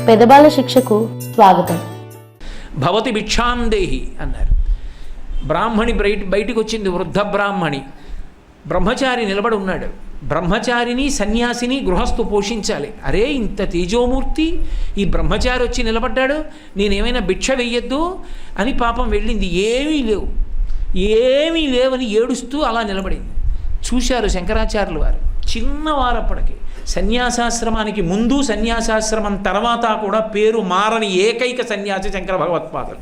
పెదబాల శిక్షకు స్వాగతం. భవతి భిక్షాందేహి అన్నారు. బ్రాహ్మణి బయటికి వచ్చింది, వృద్ధ బ్రాహ్మణి. బ్రహ్మచారి నిలబడి ఉన్నాడు. బ్రహ్మచారిని సన్యాసిని గృహస్థు పోషించాలి. అరే ఇంత తేజోమూర్తి ఈ బ్రహ్మచారి వచ్చి నిలబడ్డాడు, నేనేమైనా భిక్ష వెయ్యొద్దు అని పాపం వెళ్ళింది. ఏమీ లేవని ఏడుస్తూ అలా నిలబడింది. చూశారు శంకరాచార్యులు వారు. చిన్నవారప్పటికి సన్యాసాశ్రమానికి ముందు సన్యాసాశ్రమం తర్వాత కూడా పేరు మారని ఏకైక సన్యాసి శంకర భగవత్పాదులు.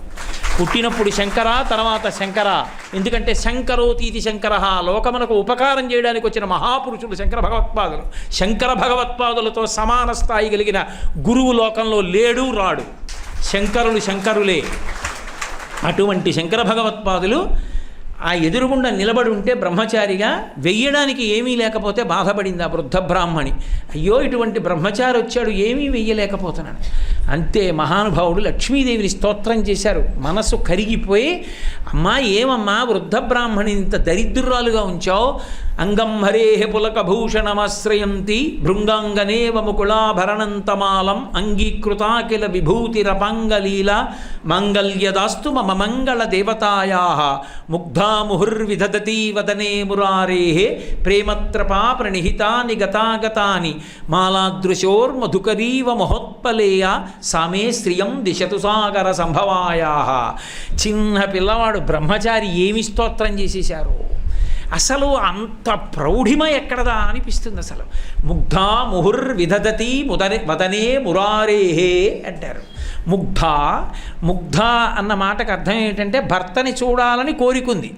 పుట్టినప్పుడు శంకర, తర్వాత శంకర. ఎందుకంటే శంకరోతీతి శంకర, లోకమునకు ఉపకారం చేయడానికి వచ్చిన మహాపురుషులు శంకర భగవత్పాదులు. శంకర భగవత్పాదులతో సమాన స్థాయి కలిగిన గురువు లోకంలో లేడు రాడు. శంకరులు శంకరులే. అటువంటి శంకర భగవత్పాదులు ఆ ఎదురుగుండా నిలబడి ఉంటే బ్రహ్మచారిగా వెయ్యడానికి ఏమీ లేకపోతే బాధపడింది ఆ వృద్ధ బ్రాహ్మణి. అయ్యో ఇటువంటి బ్రహ్మచారి వచ్చాడు, ఏమీ వెయ్యలేకపోతున్నాడు. అంతే మహానుభావుడు లక్ష్మీదేవిని స్తోత్రం చేశారు. మనసు కరిగిపోయి, అమ్మా ఏమమ్మా వృద్ధ బ్రాహ్మణి ఇంత దరిద్రురాలుగా ఉంచావు, అంగం హరేహ పులకభూషణమాశ్రయంతి భృంగాంగనేవ ముకుళాభరణంతమాలం అంగీకృతాకిల విభూతిరపాంగలీల మాంగళ్యదాస్తు మమ మంగళ దేవతాయా ముగ్ధా ముహుర్విదధతి వదనే మురారేహే ప్రేమత్రపా ప్రణిహితాని గతాగతాని మాలాదృశోర్మధుకరీవ మహోత్పలేయ సామే శ్రియం దిశతు సాగర సంభవాయా. చిన్న పిల్లవాడు బ్రహ్మచారి ఏమి స్తోత్రం చేసేశారు. అసలు అంత ప్రౌఢిమ ఎక్కడదా అనిపిస్తుంది. అసలు ముగ్ధా ముహుర్విదధతి వదనే మురారేహే అంటారు. ముగ్ధ అన్న మాటకు అర్థం ఏంటంటే భర్తని చూడాలని కోరికుంది,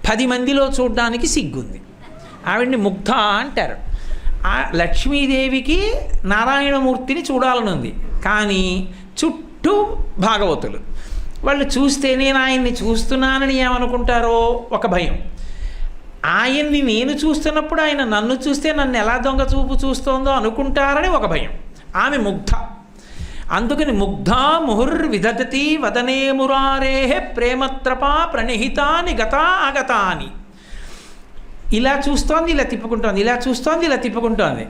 10 మందిలో చూడడానికి సిగ్గుంది. ఆవిడ్ని ముగ్ధ అంటారు. ఆ లక్ష్మీదేవికి నారాయణమూర్తిని చూడాలని ఉంది, కానీ చుట్టూ భాగవతులు. వాళ్ళు చూస్తే నేను ఆయన్ని చూస్తున్నానని ఏమనుకుంటారో ఒక భయం. ఆయన్ని నేను చూస్తున్నప్పుడు ఆయన నన్ను చూస్తే నన్ను ఎలా దొంగ చూపు చూస్తోందో అనుకుంటారని ఒక భయం. ఆమె ముగ్ధ. అందుకని ముగ్ధా ముహుర్విదధతి వదనే మురారేహే ప్రేమత్రపా ప్రణిహితాని గతా అగతాని. ఇలా చూస్తోంది, ఇలా తిప్పుకుంటోంది, ఇలా చూస్తోంది, ఇలా తిప్పుకుంటోంది.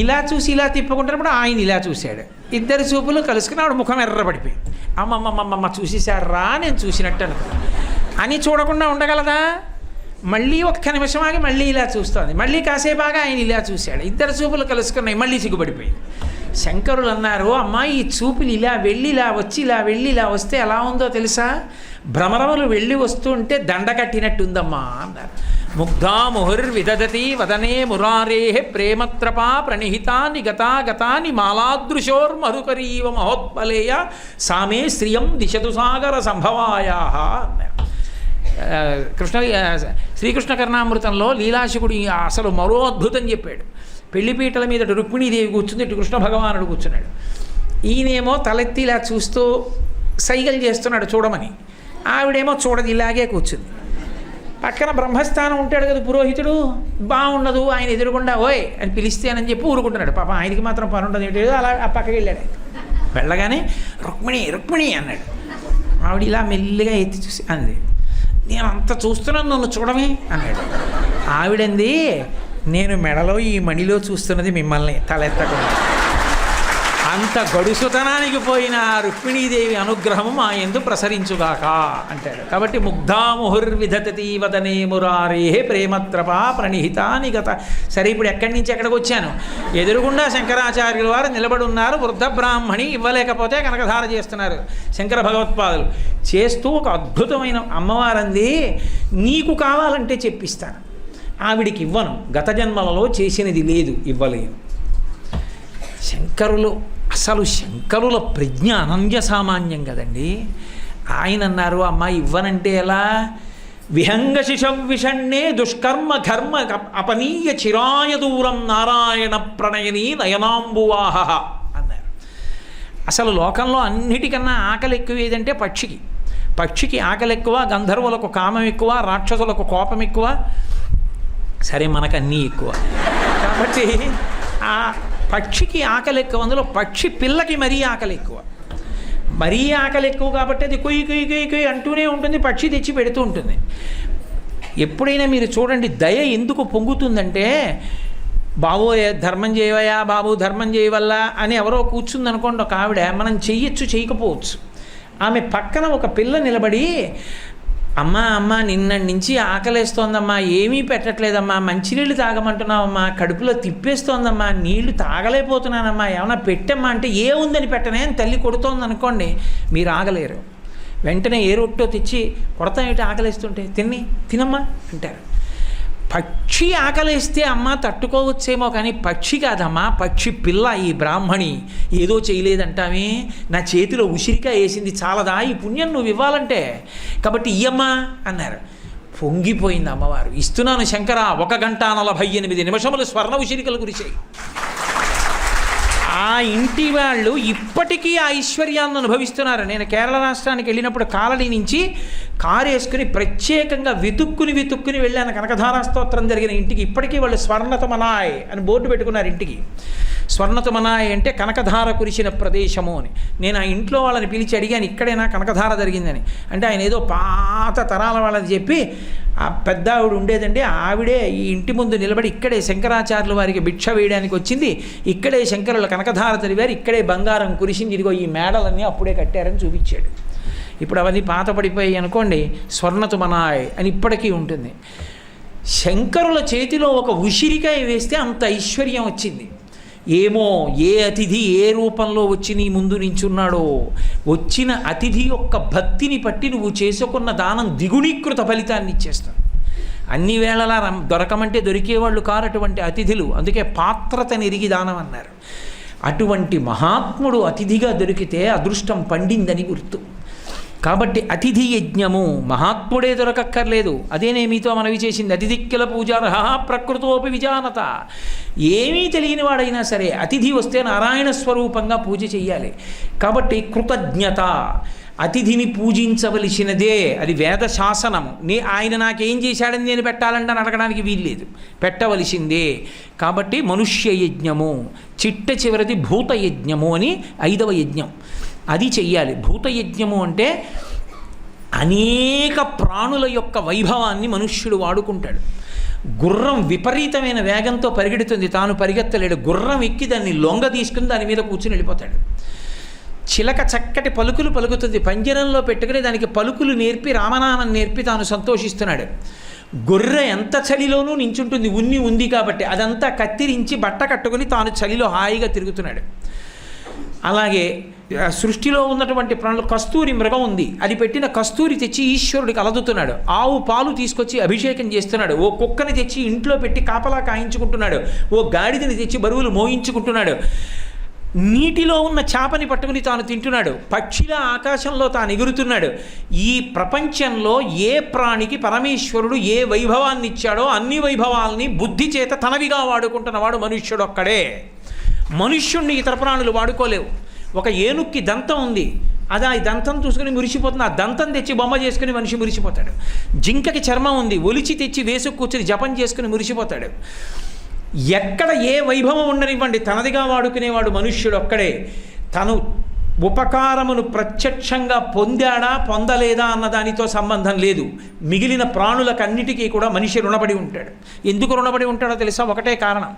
ఇలా చూసి ఇలా తిప్పుకుంటున్నప్పుడు ఆయన ఇలా చూశాడు. ఇద్దరు చూపులు కలుసుకుని ఆవిడ ముఖం ఎర్రబడిపోయి, అమ్మమ్మమ్మమ్మ చూసేశారా నేను చూసినట్టు అనుకో అని చూడకుండా ఉండగలదా? మళ్ళీ ఒక్క నిమిషం ఆగి మళ్ళీ ఇలా చూస్తోంది. మళ్ళీ కాసేపాగా ఆయన ఇలా చూశాడు. ఇద్దరు చూపులు కలుసుకున్నాయి, మళ్ళీ సిగ్గుపడిపోయింది. శంకరులు అన్నారు, అమ్మా ఈ చూపులు ఇలా వెళ్ళి ఇలా వచ్చి ఇలా వెళ్ళి ఇలా వస్తే ఎలా ఉందో తెలుసా? భ్రమరములు వెళ్ళి వస్తుంటే దండ కట్టినట్టుందమ్మా అన్నారు. ముగ్ధా ముహుర్విదధతి వదనే మురారేహే ప్రేమత్రపా ప్రణిహితాని గతాగతాని మాలాదృశోర్మధుకరీవ మహోత్పలేయ సామే శ్రియం దిశతు సాగర సంభవాయా అన్నారు. శ్రీకృష్ణ కర్ణామృతంలో లీలాశకుడు అసలు మరో అద్భుతం చెప్పాడు. పెళ్లిపీటల మీద రుక్మిణీదేవి కూర్చుంది, ఇటు కృష్ణ భగవానుడు కూర్చున్నాడు. ఈయనేమో తలెత్తి ఇలా చూస్తూ సైగలు చేస్తున్నాడు చూడమని, ఆవిడేమో చూడదు, ఇలాగే కూర్చుంది. పక్కన బ్రహ్మస్థానం ఉంటాడు కదా పురోహితుడు, బాగుండదు ఆయన ఎదురుగుండా ఓయ్ అని పిలిస్తేనని చెప్పి ఊరుకుంటున్నాడు. పాప ఆయనకి మాత్రం పని ఉండదు ఏంటో అలా ఆ పక్కకి వెళ్ళాడు. వెళ్ళగానే రుక్మిణి రుక్మిణి అన్నాడు. ఆవిడ ఇలా మెల్లిగా ఎత్తి చూసి అంది, నేను అంత చూస్తున్నాను నన్ను చూడమే అన్నాడు. ఆవిడంది, నేను మెడలో ఈ మణిలో చూస్తున్నది మిమ్మల్ని తలెత్తకుండా. అంత గడుసుతనానికి పోయిన రుక్మిణీదేవి అనుగ్రహము మా యందు ప్రసరించుగాక అంటాడు. కాబట్టి ముగ్ధా ముహుర్విదధతి వదనే మురారేహే ప్రేమత్రపా ప్రణిహితాని గత. సరే ఇప్పుడు ఎక్కడి నుంచి ఎక్కడికి వచ్చాను? ఎదురుగుండా శంకరాచార్యుల వారు నిలబడి ఉన్నారు. వృద్ధ బ్రాహ్మణి ఇవ్వలేకపోతే కనకధార చేస్తున్నారు శంకర భగవత్పాదులు. చేస్తూ ఒక అద్భుతమైన అమ్మవారంది, నీకు కావాలంటే చెప్పిస్తాను, ఆవిడికి ఇవ్వను, గత జన్మలలో చేసినది లేదు, ఇవ్వలేను. శంకరులు అసలు శంకరుల ప్రజ్ఞ అనన్య సామాన్యం కదండి. ఆయన అన్నారు, అమ్మ ఇవ్వనంటే ఎలా? విహంగ శిశవిషణ్ణే దుష్కర్మ ఘర్మ అపనీయ చిరాయ దూరం నారాయణ ప్రణయని నయనాంబువాహ అన్నారు. అసలు లోకంలో అన్నిటికన్నా ఆకలి ఎక్కువ ఏదంటే పక్షికి. పక్షికి ఆకలి ఎక్కువ, గంధర్వులకు కామం ఎక్కువ, రాక్షసులకు కోపం ఎక్కువ, సరే మనకన్నీ ఎక్కువ. కాబట్టి ఆ పక్షికి ఆకలి ఎక్కువ, అందులో పక్షి పిల్లకి మరీ ఆకలి ఎక్కువ. మరీ ఆకలి ఎక్కువ కాబట్టి అది కొయ్యి కొయ్యి కొయ్యి కొయ్యి అంటూనే ఉంటుంది, పక్షి తెచ్చి పెడుతూ ఉంటుంది. ఎప్పుడైనా మీరు చూడండి, దయ ఎందుకు పొంగుతుందంటే బాబు ధర్మం చేయవయా బాబు ధర్మం చేయవల్ల అని ఎవరో కూర్చుందనుకోండి ఒక ఆవిడ, మనం చెయ్యొచ్చు చేయకపోవచ్చు. ఆమె పక్కన ఒక పిల్ల నిలబడి, అమ్మ నిన్నటి నుంచి ఆకలేస్తోందమ్మా, ఏమీ పెట్టట్లేదమ్మా, మంచినీళ్ళు తాగమంటున్నావమ్మా, కడుపులో తిప్పేస్తోందమ్మా, నీళ్లు తాగలేకపోతున్నానమ్మా, ఏమన్నా పెట్టమ్మా అంటే ఏ ఉందని పెట్టనే అని తల్లి కొడుతోంది అనుకోండి, మీరు ఆగలేరు. వెంటనే ఏ రొట్టో తెచ్చి కొడతా ఏంటి ఆకలేస్తుంటే, తినమ్మా అంటారు. పక్షి ఆకలేస్తే అమ్మ తట్టుకోవచ్చేమో, కానీ పక్షి కాదమ్మా, పక్షి పిల్ల ఈ బ్రాహ్మణి. ఏదో చేయలేదంటామే, నా చేతిలో ఉసిరికాయ వేసింది, చాలదా ఈ పుణ్యం నువ్వు ఇవ్వాలంటే, కాబట్టి ఇయ్యమ్మా అన్నారు. పొంగిపోయింది అమ్మవారు. ఇస్తున్నాను శంకర, 1 గంట 48 నిమిషములు స్వర్ణ ఉసిరికలు కురిశాయి. ఆ ఇంటి వాళ్ళు ఇప్పటికీ ఆ ఐశ్వర్యాన్ని అనుభవిస్తున్నారు. నేను కేరళ రాష్ట్రానికి వెళ్ళినప్పుడు కాలనీ నుంచి కారు వేసుకుని ప్రత్యేకంగా వెతుక్కుని వెళ్ళాను కనకధారా స్తోత్రం జరిగిన ఇంటికి. ఇప్పటికీ వాళ్ళు స్వర్ణతమనాయ్ అని బోర్డు పెట్టుకున్నారు ఇంటికి. స్వర్ణతమనాయ్ అంటే కనకధార కురిసిన ప్రదేశము అని. నేను ఆ ఇంట్లో వాళ్ళని పిలిచి అడిగాను, ఇక్కడైనా కనకధార జరిగిందని. అంటే ఆయన ఏదో పాత తరాల వాళ్ళని చెప్పి, ఆ పెద్ద ఆవిడ ఉండేదండి, ఆవిడే ఈ ఇంటి ముందు నిలబడి ఇక్కడే శంకరాచార్యుల వారికి భిక్ష వేయడానికి వచ్చింది, ఇక్కడే శంకరుల కనకధార చదివారు, ఇక్కడే బంగారం కురిసింది, ఇదిగో ఈ మేడలన్నీ అప్పుడే కట్టారని చూపించాడు. ఇప్పుడు అవన్నీ పాత పడిపోయాయి అనుకోండి, స్వర్ణతుమనాయ్ అని ఇప్పటికీ ఉంటుంది. శంకరుల చేతిలో ఒక ఉసిరికాయ వేస్తే అంత ఐశ్వర్యం వచ్చింది. ఏమో ఏ అతిథి ఏ రూపంలో వచ్చి నీ ముందు నించున్నాడో, వచ్చిన అతిథి యొక్క భక్తిని పట్టి నువ్వు చేసుకున్న దానం ద్విగుణీకృత ఫలితాన్ని ఇచ్చేస్తాను. అన్ని వేళలా దొరకమంటే దొరికేవాళ్ళు కారు అటువంటి అతిథులు. అందుకే పాత్రతని ఎరిగి దానం అన్నారు. అటువంటి మహాత్ముడు అతిథిగా దొరికితే అదృష్టం పండిందని గుర్తు. కాబట్టి అతిథి యజ్ఞము మహాత్ముడే దొరకక్కర్లేదు. అదేనే మీతో మనవి చేసింది. అతిథిక్కిల పూజార్హ ప్రకృతోపి విజానత. ఏమీ తెలియని వాడైనా సరే అతిథి వస్తే నారాయణ స్వరూపంగా పూజ చెయ్యాలి. కాబట్టి కృతజ్ఞత, అతిథిని పూజించవలసినదే, అది వేద శాసనము. ఆయన నాకేం చేశాడని నేను పెట్టాలంటే అని అడగడానికి వీల్లేదు, పెట్టవలసిందే. కాబట్టి మనుష్య యజ్ఞము, చిట్ట చివరిది భూతయజ్ఞము అని 5వ యజ్ఞం, అది చెయ్యాలి. భూతయజ్ఞము అంటే అనేక ప్రాణుల యొక్క వైభవాన్ని మనుష్యుడు వాడుకుంటాడు. గుర్రం విపరీతమైన వేగంతో పరిగెడుతుంది, తాను పరిగెత్తలేడు. గుర్రం ఎక్కి దాన్ని లొంగ తీసుకుని దాని మీద కూర్చుని వెళ్ళిపోతాడు. చిలక చక్కటి పలుకులు పలుకుతుంది, పంజరంలో పెట్టుకుని దానికి పలుకులు నేర్పి రామనామం నేర్పి తాను సంతోషిస్తున్నాడు. గొర్రె ఎంత చలిలోనూ నించుంటుంది, ఉంది కాబట్టి అదంతా కత్తిరించి బట్ట కట్టుకుని తాను చలిలో హాయిగా తిరుగుతున్నాడు. అలాగే సృష్టిలో ఉన్నటువంటి ప్రాణులు, కస్తూరి మృగం ఉంది, అది పెట్టిన కస్తూరి తెచ్చి ఈశ్వరుడికి అలదుతున్నాడు. ఆవు పాలు తీసుకొచ్చి అభిషేకం చేస్తున్నాడు. ఓ కుక్కని తెచ్చి ఇంట్లో పెట్టి కాపలా కాయించుకుంటున్నాడు. ఓ గాడిదని తెచ్చి బరువులు మోయించుకుంటున్నాడు. నీటిలో ఉన్న చేపని పట్టుకుని తాను తింటున్నాడు. పక్షిలా ఆకాశంలో తాను ఎగురుతున్నాడు. ఈ ప్రపంచంలో ఏ ప్రాణికి పరమేశ్వరుడు ఏ వైభవాన్ని ఇచ్చాడో అన్ని వైభవాల్ని బుద్ధి చేత తనవిగా వాడుకుంటున్నవాడు మనుష్యుడు ఒక్కడే. మనుష్యుణ్ణి ఇతర ప్రాణులు వాడుకోలేవు. ఒక ఏనుక్కి దంతం ఉంది, అది ఆ దంతం చూసుకుని మురిసిపోతుంది, ఆ దంతం తెచ్చి బొమ్మ చేసుకుని మనిషి మురిసిపోతాడు. జింకకి చర్మం ఉంది, ఒలిచి తెచ్చి వేసుకు కూర్చుని జపం చేసుకుని మురిసిపోతాడు. ఎక్కడ ఏ వైభవం ఉండనివ్వండి, తనదిగా వాడుకునేవాడు మనుష్యుడు ఒక్కడే. తను ఉపకారమును ప్రత్యక్షంగా పొందాడా పొందలేదా అన్న దానితో సంబంధం లేదు. మిగిలిన ప్రాణులకన్నిటికీ కూడా మనిషి రుణపడి ఉంటాడు. ఎందుకు రుణపడి ఉంటాడో తెలుసా? ఒకటే కారణం.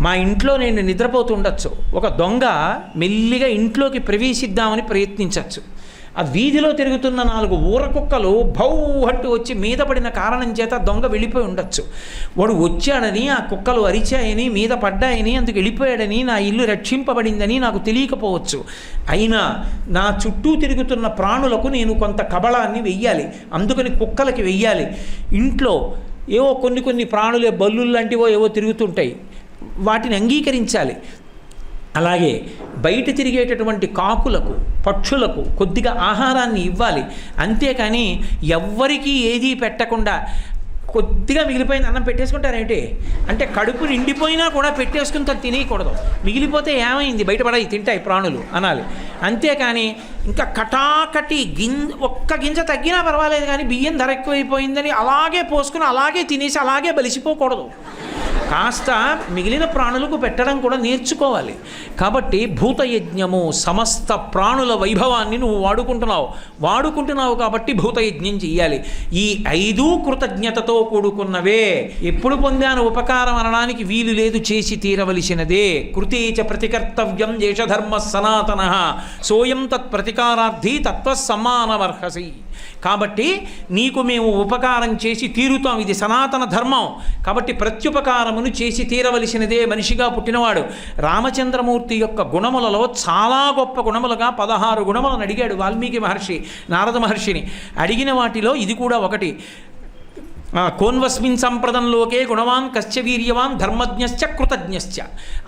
మా ఇంట్లో నేను నిద్రపోతూ ఉండొచ్చు, ఒక దొంగ మెల్లిగా ఇంట్లోకి ప్రవేశిద్దామని ప్రయత్నించవచ్చు. ఆ వీధిలో తిరుగుతున్న 4 ఊర కుక్కలు భౌహట్టు వచ్చి మీద పడిన కారణం చేత దొంగ వెళ్ళిపోయి ఉండొచ్చు. వాడు వచ్చాడని, ఆ కుక్కలు అరిచాయని, మీద పడ్డాయని, అందుకు వెళ్ళిపోయాడని, నా ఇల్లు రక్షింపబడిందని నాకు తెలియకపోవచ్చు. అయినా నా చుట్టూ తిరుగుతున్న ప్రాణులకు నేను కొంత కబళాన్ని వెయ్యాలి, అందుకని కుక్కలకి వెయ్యాలి. ఇంట్లో ఏవో కొన్ని ప్రాణులే, బల్లులు లాంటివో ఏవో తిరుగుతుంటాయి, వాటిని అంగీకరించాలి. అలాగే బయట తిరిగేటటువంటి కాకులకు, పక్షులకు కొద్దిగా ఆహారాన్ని ఇవ్వాలి. అంతేకాని ఎవ్వరికీ ఏదీ పెట్టకుండా కొద్దిగా మిగిలిపోయింది అన్నం పెట్టేసుకుంటారేంటి అంటే, కడుపు నిండిపోయినా కూడా పెట్టేసుకుని తను తినేయకూడదు. మిగిలిపోతే ఏమైంది, బయటపడాయి తింటాయి ప్రాణులు అనాలి. అంతేకాని ఇంకా కటాకటి ఒక్క గింజ తగ్గినా పర్వాలేదు కానీ బియ్యం ధర ఎక్కువైపోయిందని అలాగే పోసుకుని అలాగే తినేసి అలాగే బలిసిపోకూడదు. కాస్త మిగిలిన ప్రాణులకు పెట్టడం కూడా నేర్చుకోవాలి. కాబట్టి భూతయజ్ఞము సమస్త ప్రాణుల వైభవాన్ని నువ్వు వాడుకుంటున్నావు కాబట్టి భూతయజ్ఞం చెయ్యాలి. ఈ 5 కృతజ్ఞతతో కూడుకున్నవే. ఎప్పుడు పొందాను ఉపకారం అనడానికి వీలు లేదు, చేసి తీరవలసినదే. కృతేచ ప్రతికర్తవ్యం దేశధర్మ సనాతన సోయం తత్ ప్రతికారార్థి తత్వ సమ్మానమర్హసి. కాబట్టి నీకు మేము ఉపకారం చేసి తీరుతాం, ఇది సనాతన ధర్మం. కాబట్టి ప్రత్యుపకారమును చేసి తీరవలసినదే మనిషిగా పుట్టినవాడు. రామచంద్రమూర్తి యొక్క గుణములలో చాలా గొప్ప గుణములుగా 16 గుణములను అడిగాడు వాల్మీకి మహర్షి నారద మహర్షిని. అడిగిన వాటిలో ఇది కూడా ఒకటి. కోన్వస్మిన్ సంప్రదంలోకే గుణవాన్ కశ్చ వీర్యవాన్ ధర్మజ్ఞశ్చ కృతజ్ఞశ్చ.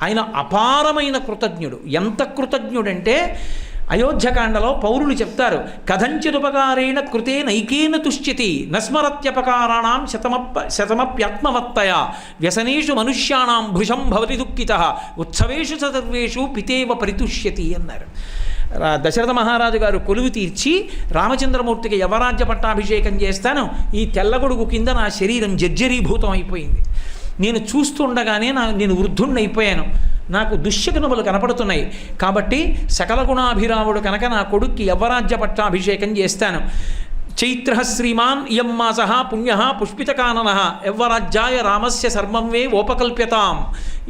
ఆయన అపారమైన కృతజ్ఞుడు. ఎంత కృతజ్ఞుడంటే అయోధ్యకాండలో పౌరులు చెప్తారు, కథంచిదుపకారేణ కృతే నైకేన తుష్యతి నస్మరత్యపకారాణం శతమప్యాత్మవత్తయ వ్యసనేషు మనుష్యాణం భృశం భవతి దుఃఖితః ఉత్సవేషు సర్వేషు పితేవ పరితుష్యతి అన్నారు. దశరథ మహారాజు గారు కొలువు తీర్చి రామచంద్రమూర్తికి యవరాజ్య పట్టాభిషేకం చేస్తాను, ఈ తెల్లగొడుగు కింద నా శరీరం జర్జరీభూతం అయిపోయింది, నేను చూస్తుండగానే నేను వృద్ధుణ్ణైపోయాను, నాకు దుశ్శకునములు కనపడుతున్నాయి, కాబట్టి సకల గుణాభిరాముడు కనుక నా కొడుక్కి యవ్వరాజ్య పట్టాభిషేకం చేస్తాను. చైత్ర శ్రీమాన్ ఇయం మాస పుణ్య పుష్పితకానన యవ్వరాజ్యాయ రామస్య సర్వం వే ఓపకల్ప్యతాం.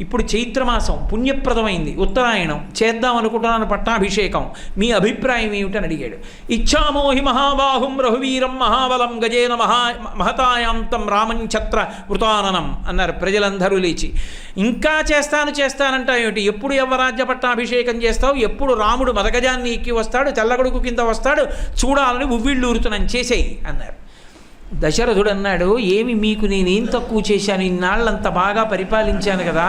ఇప్పుడు చైత్రమాసం పుణ్యప్రదమైంది, ఉత్తరాయణం చేద్దాం అనుకుంటున్నాను పట్టాభిషేకం, మీ అభిప్రాయం ఏమిటని అడిగాడు. ఇచ్చామోహి మహాబాహుం రఘువీరం మహాబలం గజేన మహతాయాంతం రామం ఛత్ర వృతాననం అన్నారు ప్రజలందరూ లేచి. ఇంకా చేస్తానంటా ఏమిటి, ఎప్పుడు యవ్వరాజ్య పట్టాభిషేకం చేస్తావు, ఎప్పుడు రాముడు మదగజాన్ని ఎక్కి వస్తాడు, తెల్లగొడుగు కింద వస్తాడు, చూడాలని ఉవ్విళ్ళూరుతున్నాను, చేసేయి అన్నారు. దశరథుడు అన్నాడు, ఏమి మీకు నేనేం తక్కువ చేశాను, ఇన్నాళ్ళంత బాగా పరిపాలించాను కదా,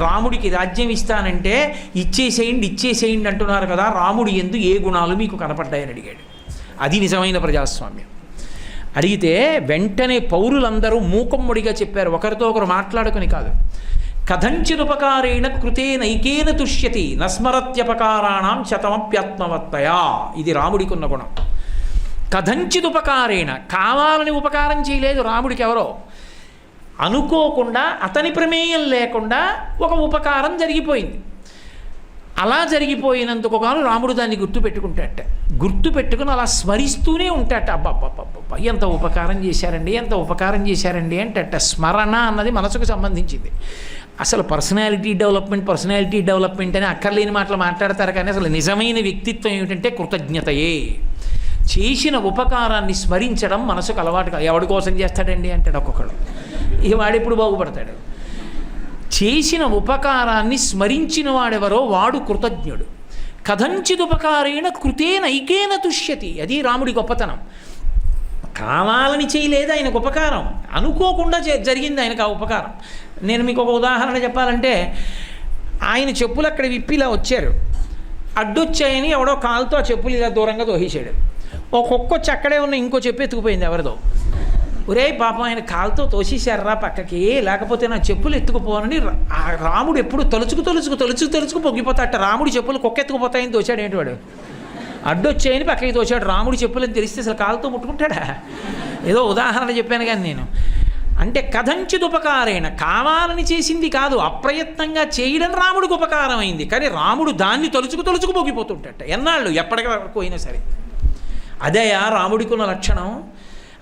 రాముడికి రాజ్యం ఇస్తానంటే ఇచ్చేసేయండి అంటున్నారు కదా, రాముడి యందు ఏ గుణాలు మీకు కనపడ్డాయని అడిగాడు. అది నిజమైన ప్రజాస్వామ్యం. అడిగితే వెంటనే పౌరులందరూ మూకమ్ముడిగా చెప్పారు, ఒకరితో ఒకరు మాట్లాడుకుని కాదు. కథంచిదుపకారేణ కృతే నైకేన తుష్యతి నస్మరత్యపకారాణం శతమప్యాత్మవత్తయా. ఇది రాముడికి ఉన్న గుణం. కథంచిదుపకారేణ, కావాలని ఉపకారం చేయలేదు రాముడికి ఎవరో, అనుకోకుండా అతని ప్రమేయం లేకుండా ఒక ఉపకారం జరిగిపోయింది. అలా జరిగిపోయినందుకు గాను రాముడు దాన్ని గుర్తుపెట్టుకుని అలా స్మరిస్తూనే ఉంటాట. అబ్బబ్బబ్బబ్బ ఎంత ఉపకారం చేశారండి అంటట. స్మరణ అన్నది మనసుకు సంబంధించింది. అసలు పర్సనాలిటీ డెవలప్మెంట్ అని అక్కర్లేని మాటలు మాట్లాడతారు, కానీ అసలు నిజమైన వ్యక్తిత్వం ఏమిటంటే కృతజ్ఞతయే. చేసిన ఉపకారాన్ని స్మరించడం మనసుకు అలవాటు కాదు. ఎవడి కోసం చేస్తాడండి అంటాడు ఒక్కొక్కడు, ఇక వాడెప్పుడు బాగుపడతాడు. చేసిన ఉపకారాన్ని స్మరించిన వాడెవరో వాడు కృతజ్ఞుడు. కథంచిదుపకారేణ కృతే నైకేన తుష్యతి. అది రాముడి గొప్పతనం. కావాలని చేయలేదు ఆయనకు ఉపకారం, అనుకోకుండా జరిగింది ఆయనకు ఆ ఉపకారం. నేను మీకు ఒక ఉదాహరణ చెప్పాలంటే, ఆయన చెప్పులు అక్కడ విప్పి ఇలా వచ్చారు, అడ్డొచ్చాయని ఎవడో కాలుతో ఆ చెప్పులు ఇలా దూరంగా తోసేశాడు. ఒక్కొక్కచ్చి అక్కడే ఉన్న ఇంకో చెప్పు ఎత్తుకుపోయింది ఎవరిదో. ఒరే పాపం ఆయన కాలుతో తోసేశారా పక్కకి, లేకపోతే నా చెప్పులు ఎత్తుకుపోనని రాముడు ఎప్పుడు తలుచుకు పొగ్గిపోతాట. రాముడి చెప్పులు కుక్క ఎత్తుకుపోతాయని తోచాడు ఏంటి వాడు, అడ్డొచ్చాయని పక్కకి తోచాడు. రాముడి చెప్పులని తెలిస్తే అసలు కాలుతో ముట్టుకుంటాడా? ఏదో ఉదాహరణ చెప్పాను కానీ నేను. అంటే కథంచిదుపకారేణ, కావాలని చేసింది కాదు, అప్రయత్నంగా చేయడం రాముడికి ఉపకారం అయింది. కానీ రాముడు దాన్ని తలుచుకు పొగిపోతుంటట ఎన్నాళ్ళు, ఎప్పటికి వరకు అయినా సరే. అదయా రాముడికి ఉన్న లక్షణం,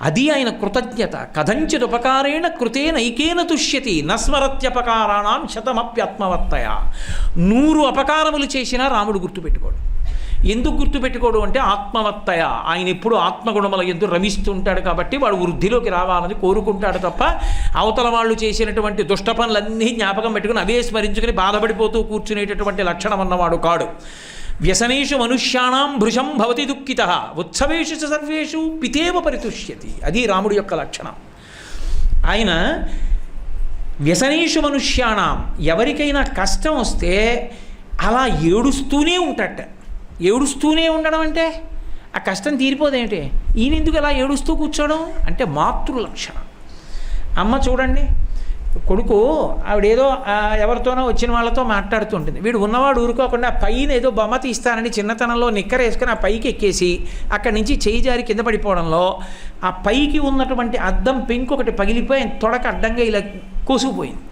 అది ఆయన కృతజ్ఞత. కథంచిదుపకారేణ కృతే నైకేన తుష్యతి నస్మరత్యపకారాణం శతమప్యాత్మవత్తయ. 100 అపకారములు చేసినా రాముడు గుర్తుపెట్టుకోడు. ఎందుకు గుర్తుపెట్టుకోడు అంటే ఆత్మవత్తయ, ఆయన ఎప్పుడు ఆత్మగుణముల యందు రమిస్తుంటాడు కాబట్టి వాడు వృద్ధిలోకి రావాలని కోరుకుంటాడు తప్ప అవతల వాళ్ళు చేసినటువంటి దుష్ట పనులన్నీ జ్ఞాపకం పెట్టుకుని అవే స్మరించుకుని బాధపడిపోతూ కూర్చునేటటువంటి లక్షణం అన్నవాడు కాడు. వ్యసనేషు మనుష్యాణం భృశం భవతి దుఃఖితః ఉత్సవేషు సర్వేషు పితేవ పరితుష్యతి. అది రాముడి యొక్క లక్షణం. ఆయన వ్యసనేషు మనుష్యాణం, ఎవరికైనా కష్టం వస్తే అలా ఏడుస్తూనే ఏడుస్తూనే ఉండడం అంటే ఆ కష్టం తీరిపోదేమిటి, ఈయన ఎందుకు అలా ఏడుస్తూ కూర్చోవడం అంటే మాతృలక్షణం. అమ్మ చూడండి, కొడుకు ఆవిడేదో ఎవరితోనో వచ్చిన వాళ్ళతో మాట్లాడుతుంటుంది, వీడు ఉన్నవాడు ఊరుకోకుండా పైన ఏదో బొమ్మ తీస్తానని చిన్నతనంలో నిక్కర వేసుకుని ఆ పైకి ఎక్కేసి అక్కడి నుంచి చేయి జారి కింద పడిపోవడంలో ఆ పైకి ఉన్నటువంటి అద్దం పెంకు ఒకటి పగిలిపోయి తొడక అడ్డంగా ఇలా కోసుకుపోయింది.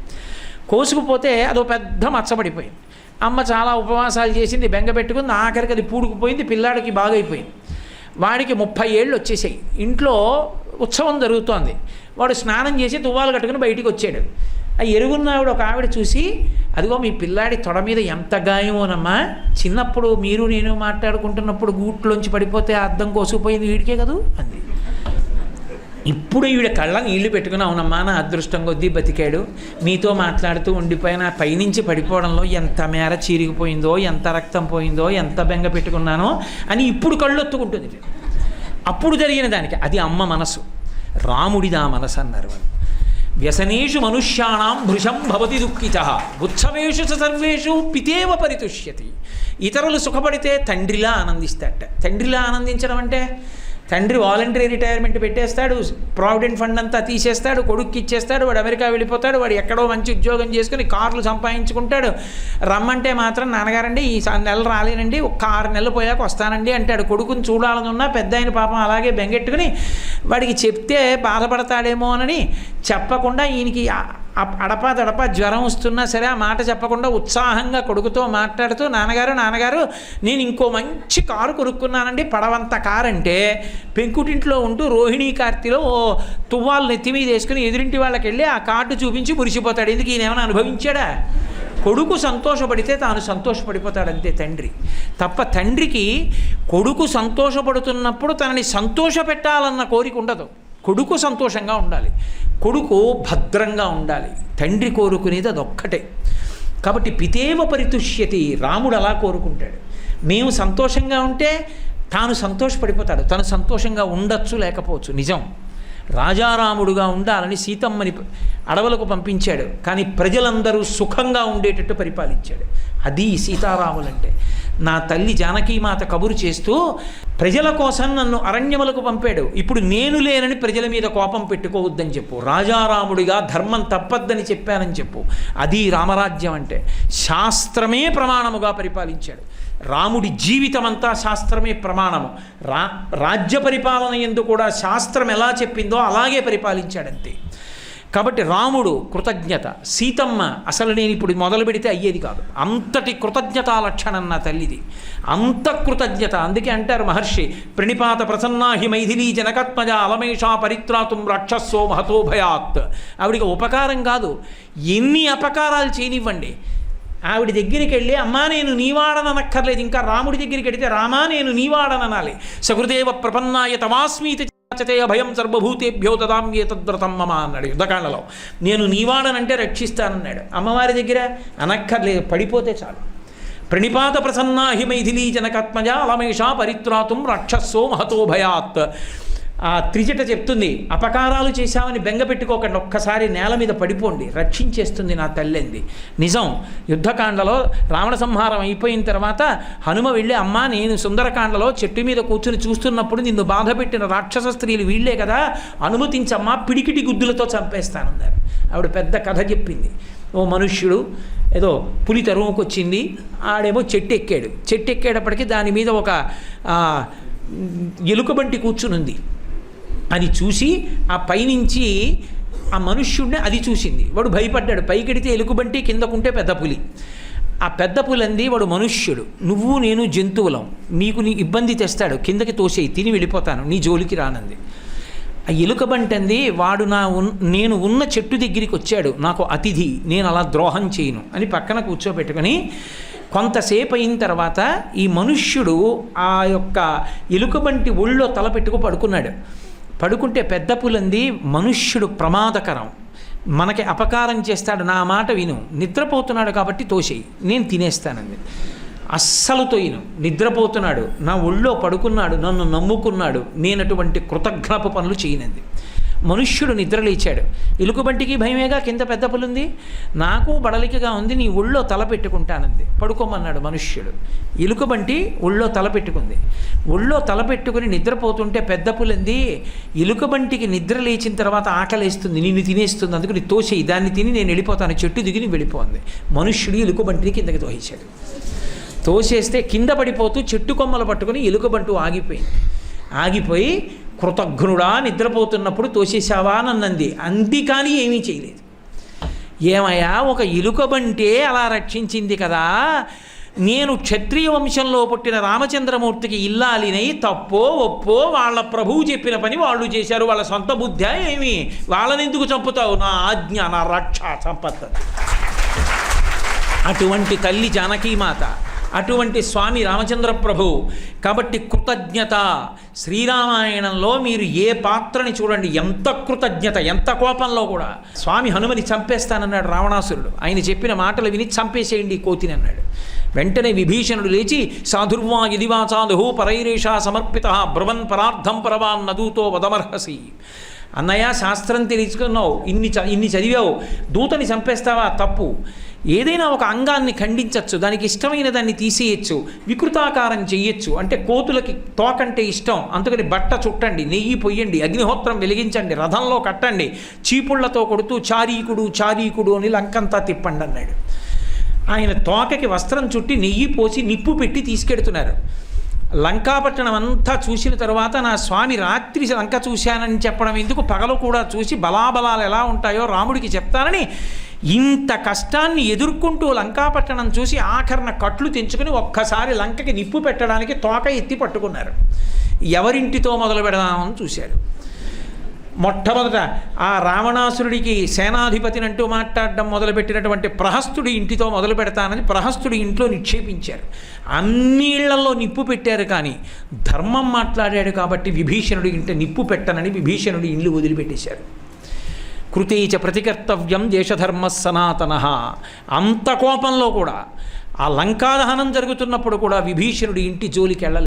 కోసుకుపోతే అదో పెద్ద మచ్చబడిపోయింది. అమ్మ చాలా ఉపవాసాలు చేసింది, బెంగ పెట్టుకుంది, ఆఖరికి అది పూడుకుపోయింది, పిల్లాడికి బాగైపోయింది. వాడికి 30 ఏళ్ళు వచ్చేసాయి. ఇంట్లో ఉత్సవం జరుగుతోంది. వాడు స్నానం చేసి తువ్వాలు కట్టుకుని బయటికి వచ్చాడు. ఆ ఎరుగున్నావిడ ఒక ఆవిడ చూసి, అదిగో మీ పిల్లాడి తొడ మీద ఎంత గాయమోనమ్మా, చిన్నప్పుడు మీరు నేను మాట్లాడుకుంటున్నప్పుడు గూట్లోంచి పడిపోతే అద్దం కోసుకుపోయింది వీడికే కదూ అంది. ఇప్పుడు ఈవిడ కళ్ళ నీళ్లు పెట్టుకుని, అవునమ్మా నా అదృష్టం కొద్దీ బతికాడు, మీతో మాట్లాడుతూ ఉండిపోయిన పైనుంచి పడిపోవడంలో ఎంత మేర చీరిగిపోయిందో, ఎంత రక్తం పోయిందో, ఎంత బెంగ పెట్టుకున్నానో అని ఇప్పుడు కళ్ళు ఒత్తుకుంటుంది. అప్పుడు జరిగిన దానికి అది అమ్మ మనసు, రాముడిదా మనసు అన్నారు వాళ్ళు. వ్యసనేషు మనుష్యాణం భృశం భవతి దుఃఖితః ఉత్సవేషు సర్వేషు పితేవ పరితుష్యతి. ఇతరులు సుఖపడితే తండ్రిలా ఆనందిస్తాడట. తండ్రిలా ఆనందించడం అంటే తండ్రి వాలంటరీ రిటైర్మెంట్ పెట్టేస్తాడు, ప్రావిడెంట్ ఫండ్ అంతా తీసేస్తాడు, కొడుక్కి ఇచ్చేస్తాడు, వాడు అమెరికా వెళ్ళిపోతాడు, వాడు ఎక్కడో మంచి ఉద్యోగం చేసుకుని కార్లు సంపాదించుకుంటాడు. రమ్మంటే మాత్రం నాన్నగారండి ఈ నెల రాలేనండి, ఒక 6 నెలలు పోయాక వస్తానండి అంటాడు. కొడుకుని చూడాలని ఉన్నా పెద్ద ఆయన పాపం అలాగే బెంగెట్టుకుని వాడికి చెప్తే బాధపడతాడేమో అని చెప్పకుండా ఈయనకి అడపా జ్వరం వస్తున్నా సరే ఆ మాట చెప్పకుండా ఉత్సాహంగా కొడుకుతో మాట్లాడుతూ, నాన్నగారు నేను ఇంకో మంచి కారు కొనుక్కున్నానండి, పడవంత కారు అంటే పెంకుటింట్లో ఉంటూ రోహిణీ కార్తీలో తువ్వాలు నెత్తి మీద వేసుకుని ఎదురింటి వాళ్ళకి వెళ్ళి ఆ కార్డు చూపించి మురిసిపోతాడు. ఎందుకు ఈయన ఏమైనా అనుభవించాడా? కొడుకు సంతోషపడితే తాను సంతోషపడిపోతాడంతే తండ్రి. తప్ప తండ్రికి కొడుకు సంతోషపడుతున్నప్పుడు తనని సంతోషపెట్టాలన్న కోరిక ఉండదు. కొడుకు సంతోషంగా ఉండాలి, కొడుకు భద్రంగా ఉండాలి. తండ్రి కోరుకునేది అదొక్కటే. కాబట్టి పితేవ పరితుష్యతి, రాముడు అలా కోరుకుంటాడు. మేము సంతోషంగా ఉంటే తాను సంతోషపడిపోతాడు. తను సంతోషంగా ఉండొచ్చు లేకపోవచ్చు, నిజం. రాజారాముడుగా ఉండాలని సీతమ్మని అడవులకు పంపించాడు, కానీ ప్రజలందరూ సుఖంగా ఉండేటట్టు పరిపాలించాడు. అది సీతారాములంటే. నా తల్లి జానకీమాత కబురు చేస్తూ ప్రజల కోసం నన్ను అరణ్యములకు పంపాడు, ఇప్పుడు నేను లేనని ప్రజల మీద కోపం పెట్టుకోవద్దని చెప్పు, రాజారాముడిగా ధర్మం తప్పద్దని చెప్పానని చెప్పు. అది రామరాజ్యం అంటే. శాస్త్రమే ప్రమాణముగా పరిపాలించాడు. రాముడి జీవితం అంతా శాస్త్రమే ప్రమాణము. రాజ్య పరిపాలన యందు కూడా శాస్త్రం ఎలా చెప్పిందో అలాగే పరిపాలించాడంతే. కాబట్టి రాముడు కృతజ్ఞత, సీతమ్మ అసలు నేను ఇప్పుడు మొదలు పెడితే అయ్యేది కాదు, అంతటి కృతజ్ఞతా లక్షణం నా తల్లిది, అంత కృతజ్ఞత. అందుకే అంటారు మహర్షి, ప్రణిపాత ప్రసన్నాహి మైథిలీ జనకత్మజ అలమేషా పరిత్రాతుం రాక్షసో మహతో భయాత్. ఆవిడికి ఉపకారం కాదు, ఎన్ని అపకారాలు చేయనివ్వండి, ఆవిడ దగ్గరికి వెళ్ళి అమ్మా నేను నీవాడనక్కర్లేదు, ఇంకా రాముడి దగ్గరికి వెళితే రామా నేను నీవాడననాలి. సహృదేవ ప్రపన్నాయ తమాస్మీతి భయం సర్వభూతేభ్యో దదామ్యే తద్వ్రతం మమ అన్నాడు యుద్ధకాండలో. నేను నీవాడనంటే రక్షిస్తానన్నాడు. అమ్మవారి దగ్గర అనక్కర్లేదు, పడిపోతే చాలు. ప్రణిపాత ప్రసన్నాహి మైథిలీ జనకత్మజ అలమేషా పరిత్రాతుం రాక్షసో మహతో భయాత్. ఆ త్రిజట చెప్తుంది, అపకారాలు చేశామని బెంగ పెట్టుకోకండి, ఒక్కసారి నేల మీద పడిపోండి, రక్షించేస్తుంది నా తల్లింది. నిజం. యుద్ధకాండలో రావణ సంహారం అయిపోయిన తర్వాత హనుమ వెళ్ళి, అమ్మా నేను సుందరకాండలో చెట్టు మీద కూర్చుని చూస్తున్నప్పుడు నిన్ను బాధ పెట్టిన రాక్షస స్త్రీలు వీళ్లే కదా, అనుమతించమ్మా పిడికిటి గుద్దులతో చంపేస్తానన్నారు. ఆవిడ పెద్ద కథ చెప్పింది. ఓ మనుష్యుడు ఏదో పులి తరుముకొచ్చింది, ఆడేమో చెట్టు ఎక్కాడు. చెట్టు ఎక్కేటప్పటికి దాని మీద ఒక ఎలుకబంటి కూర్చునుంది. అది చూసి ఆ పైనుంచి ఆ మనుష్యుడిని అది చూసింది. వాడు భయపడ్డాడు. పైకెడితే ఎలుకబంటి, కిందకుంటే పెద్ద పులి. ఆ పెద్ద పులి అంది, వాడు మనుష్యుడు, నువ్వు నేను జంతువులం, నీకు నీ ఇబ్బంది తెస్తాడు, కిందకి తోసేయి, తిని వెళ్ళిపోతాను, నీ జోలికి రానంది. ఆ ఎలుకబంటంది, వాడు నేను ఉన్న చెట్టు దగ్గరికి వచ్చాడు, నాకు అతిథి, నేను అలా ద్రోహం చేయను అని పక్కన కూర్చోబెట్టుకొని కొంతసేపు అయిన తర్వాత ఈ మనుష్యుడు ఆ యొక్క ఎలుకబంటి ఒళ్ళో తలపెట్టుకు పడుకున్నాడు. పడుకుంటే పెద్ద పులంది, మనుష్యుడు ప్రమాదకరం, మనకి అపకారం చేస్తాడు, నా మాట విను, నిద్రపోతున్నాడు కాబట్టి తోసేయి, నేను తినేస్తానండి. అస్సలు తోయిను, నిద్రపోతున్నాడు, నా ఒళ్ళో పడుకున్నాడు, నన్ను నమ్ముకున్నాడు, నేను అటువంటి కృతజ్ఞపు పనులు చేయనంది. మనుష్యుడు నిద్రలేచాడు. ఎలుకబంటికి భయమేగా, కింద పెద్ద పులుంది, నాకు బడలికగా ఉంది, నీ ఒళ్ళో తల పెట్టుకుంటానంది. పడుకోమన్నాడు మనుష్యుడు. ఎలుకబంటి ఒళ్ళో తల పెట్టుకుంది. ఒళ్ళో తల పెట్టుకుని నిద్రపోతుంటే పెద్ద పులంది, ఎలుకబంటికి నిద్ర లేచిన తర్వాత ఆకలేస్తుంది, నిన్ను తినేస్తుంది, అందుకని తోసేయి, దాన్ని తిని నేను వెళ్ళిపోతాను, చెట్టు దిగి వెళ్ళిపోయింది. మనుష్యుడు ఎలుకబంటిని కిందకి తోసేశాడు. తోసేస్తే కింద పడిపోతూ చెట్టు కొమ్మలు పట్టుకుని ఎలుకబంటు ఆగిపోయింది. ఆగిపోయి, కృతజ్ఞుడా నిద్రపోతున్నప్పుడు తోసేశావా అని అన్నది. అంది కానీ ఏమీ చేయలేదు. ఏమయ్యా, ఒక ఎలుకబంటే అలా రక్షించింది కదా, నేను క్షత్రియ వంశంలో పుట్టిన రామచంద్రమూర్తికి ఇల్లాలినై తప్పో ఒప్పో వాళ్ళ ప్రభువు చెప్పిన పని వాళ్ళు చేశారు, వాళ్ళ సొంత బుద్ధి ఏమి, వాళ్ళని ఎందుకు చంపుతావు, నా ఆజ్ఞ, నా రక్ష సంపత్తి. అటువంటి తల్లి జానకీమాత, అటువంటి స్వామి రామచంద్ర ప్రభు. కాబట్టి కృతజ్ఞత, శ్రీరామాయణంలో మీరు ఏ పాత్రని చూడండి, ఎంత కృతజ్ఞత, ఎంత కోపంలో కూడా. స్వామి హనుమని చంపేస్తానన్నాడు రావణాసురుడు, ఆయన చెప్పిన మాటలు విని చంపేసేయండి కోతిని అన్నాడు. వెంటనే విభీషణుడు లేచి సాధుర్వా యదివా సాధు పరైరేషా సమర్పిత బ్రువన్ పరార్థం పరవాన్ నదూతో వదమర్హసి. అన్నయ్య, శాస్త్రం తెలుసుకున్నావు, ఇన్ని చదివావు, దూతని చంపేస్తావా, తప్పు. ఏదైనా ఒక అంగాన్ని ఖండించవచ్చు, దానికి ఇష్టమైన దాన్ని తీసేయచ్చు, వికృతాకారం చెయ్యొచ్చు. అంటే కోతులకి తోకంటే ఇష్టం, అందుకని బట్ట చుట్టండి, నెయ్యి పొయ్యండి, అగ్నిహోత్రం వెలిగించండి, రథంలో కట్టండి, చీపుళ్లతో కొడుతూ చారీకుడు చారీకుడు అని లంకంతా తిప్పండి అన్నాడు. ఆయన తోకకి వస్త్రం చుట్టి నెయ్యి పోసి నిప్పు పెట్టి తీసుకెడుతున్నారు. లంకాపట్టణం అంతా చూసిన తర్వాత నా స్వామి రాత్రి లంక చూశానని చెప్పడం ఎందుకు, పగలు కూడా చూసి బలాబలాలు ఎలా ఉంటాయో రాముడికి చెప్తానని ఇంత కష్టాన్ని ఎదుర్కొంటూ లంకాపట్టణం చూసి ఆఖరణ కట్లు తెంచుకుని ఒక్కసారి లంకకి నిప్పు పెట్టడానికి తోక ఎత్తి పట్టుకున్నారు. ఎవరింటితో మొదలు పెడదామని చూశారు. మొట్టమొదట ఆ రావణాసురుడికి సేనాధిపతినంటూ మాట్లాడడం మొదలుపెట్టినటువంటి ప్రహస్తుడి ఇంటితో మొదలు పెడతానని ప్రహస్తుడి ఇంట్లో నిక్షేపించారు. అన్ని ఇళ్లలో నిప్పు పెట్టారు, కానీ ధర్మం మాట్లాడాడు కాబట్టి విభీషణుడి ఇంట నిప్పు పెట్టనని విభీషణుడి ఇల్లు వదిలిపెట్టేశారు. కృతేచ ప్రతికర్తవ్యం దేశధర్మ సనాతన. అంత కోపంలో కూడా, ఆ లంకాదహనం జరుగుతున్నప్పుడు కూడా విభీషణుడి ఇంటి జోలికి వెళ్ళలేదు.